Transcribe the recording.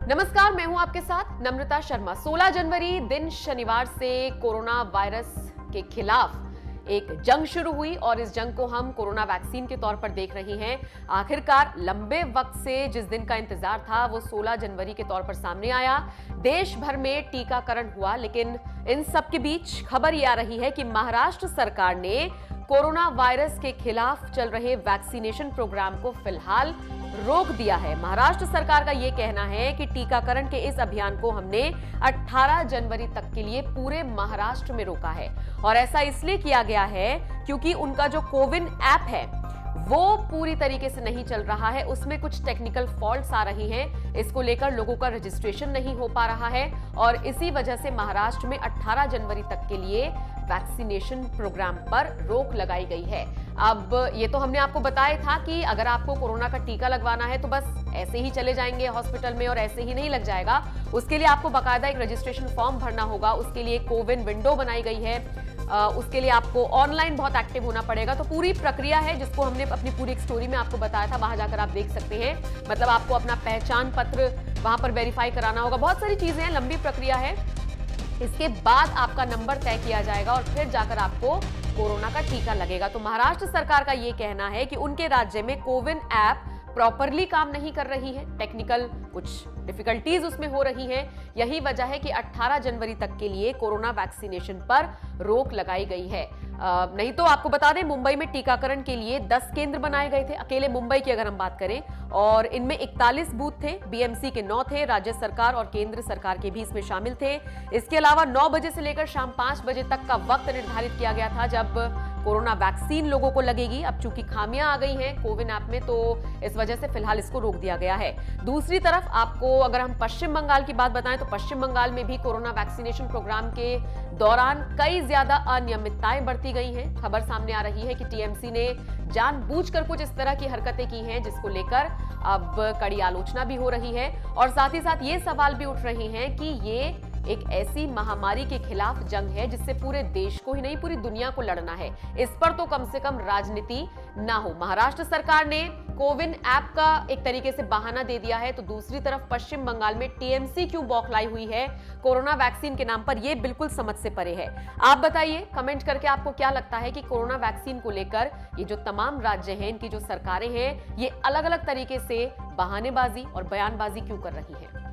नमस्कार, मैं हूं आपके साथ नम्रता शर्मा। 16 जनवरी दिन शनिवार से कोरोना वायरस के खिलाफ एक जंग शुरू हुई और इस जंग को हम कोरोना वैक्सीन के तौर पर देख रहे हैं। आखिरकार लंबे वक्त से जिस दिन का इंतजार था वो 16 जनवरी के तौर पर सामने आया। देश भर में टीकाकरण हुआ, लेकिन इन सब के बीच खबर ये आ रही है कि महाराष्ट्र सरकार ने कोरोना वायरस के खिलाफ चल रहे वैक्सीनेशन प्रोग्राम को फिलहाल रोक दिया है। महाराष्ट्र सरकार का यह कहना है कि टीकाकरण के इस अभियान को हमने 18 जनवरी तक के लिए पूरे महाराष्ट्र में रोका है और ऐसा इसलिए किया गया है क्योंकि उनका जो कोविन ऐप है वो पूरी तरीके से नहीं चल रहा है, उसमें कुछ टेक्निकल फॉल्ट्स आ रही हैं। इसको लेकर लोगों का रजिस्ट्रेशन नहीं हो पा रहा है और इसी वजह से महाराष्ट्र में 18 जनवरी तक के लिए वैक्सीनेशन प्रोग्राम पर रोक लगाई गई है। अब ये तो हमने आपको बताया था कि अगर आपको कोरोना का टीका लगवाना है तो बस ऐसे ही चले जाएंगे हॉस्पिटल में और ऐसे ही नहीं लग जाएगा। उसके लिए आपको बाकायदा एक रजिस्ट्रेशन फॉर्म भरना होगा, उसके लिए कोविन विंडो बनाई गई है, उसके लिए आपको ऑनलाइन बहुत एक्टिव होना पड़ेगा। तो पूरी प्रक्रिया है जिसको हमने अपनी पूरी एक स्टोरी में आपको बताया था, वहां जाकर आप देख सकते हैं। मतलब आपको अपना पहचान पत्र वहां पर वेरीफाई कराना होगा, बहुत सारी चीजें हैं, लंबी प्रक्रिया है। इसके बाद आपका नंबर तय किया जाएगा और फिर जाकर आपको कोरोना का टीका लगेगा। तो महाराष्ट्र सरकार का यह कहना है कि उनके राज्य में कोविन ऐप प्रॉपरली काम नहीं कर रही है, टेक्निकल कुछ डिफिकल्टीज उसमें हो रही हैं। यही वजह है कि 18 जनवरी तक के लिए कोरोना वैक्सीनेशन पर रोक लगाई गई है। नहीं तो आपको बता दें, मुंबई में टीकाकरण के लिए 10 केंद्र बनाए गए थे, अकेले मुंबई की अगर हम बात करें, और इनमें 41 बूथ थे। बीएमसी के 9 थे, राज्य सरकार और केंद्र सरकार के भी इसमें शामिल थे। इसके अलावा 9 बजे से लेकर शाम 5 बजे तक का वक्त निर्धारित किया गया था जब कोरोना वैक्सीन लोगों को लगेगी। अब चूंकि खामियां आ गई हैं कोविन ऐप में, तो इस वजह से फिलहाल इसको रोक दिया गया है। दूसरी तरफ आपको अगर हम पश्चिम बंगाल की बात बताएं तो पश्चिम बंगाल में भी कोरोना वैक्सीनेशन प्रोग्राम के दौरान कई ज्यादा अनियमितताएं बरती गई हैं। खबर सामने आ रही है कि टीएमसी ने जानबूझकर कुछ इस तरह की हरकतें की हैं जिसको लेकर अब कड़ी आलोचना भी हो रही है और साथ ही साथ ये सवाल भी उठ रहे हैं कि ये एक ऐसी महामारी के खिलाफ जंग है जिससे पूरे देश को ही नहीं पूरी दुनिया को लड़ना है। इस पर तो कम से कम राजनीति ना हो। महाराष्ट्र सरकार ने कोविन ऐप का एक तरीके से बहाना दे दिया है, तो दूसरी तरफ पश्चिम बंगाल में टीएमसी क्यों बौखलाई हुई है कोरोना वैक्सीन के नाम पर, यह बिल्कुल समझ से परे है। आप बताइए कमेंट करके आपको क्या लगता है कि कोरोना वैक्सीन को लेकर ये जो तमाम राज्य हैं, इनकी जो सरकारें हैं, ये अलग अलग तरीके से बहानेबाजी और बयानबाजी क्यों कर रही है।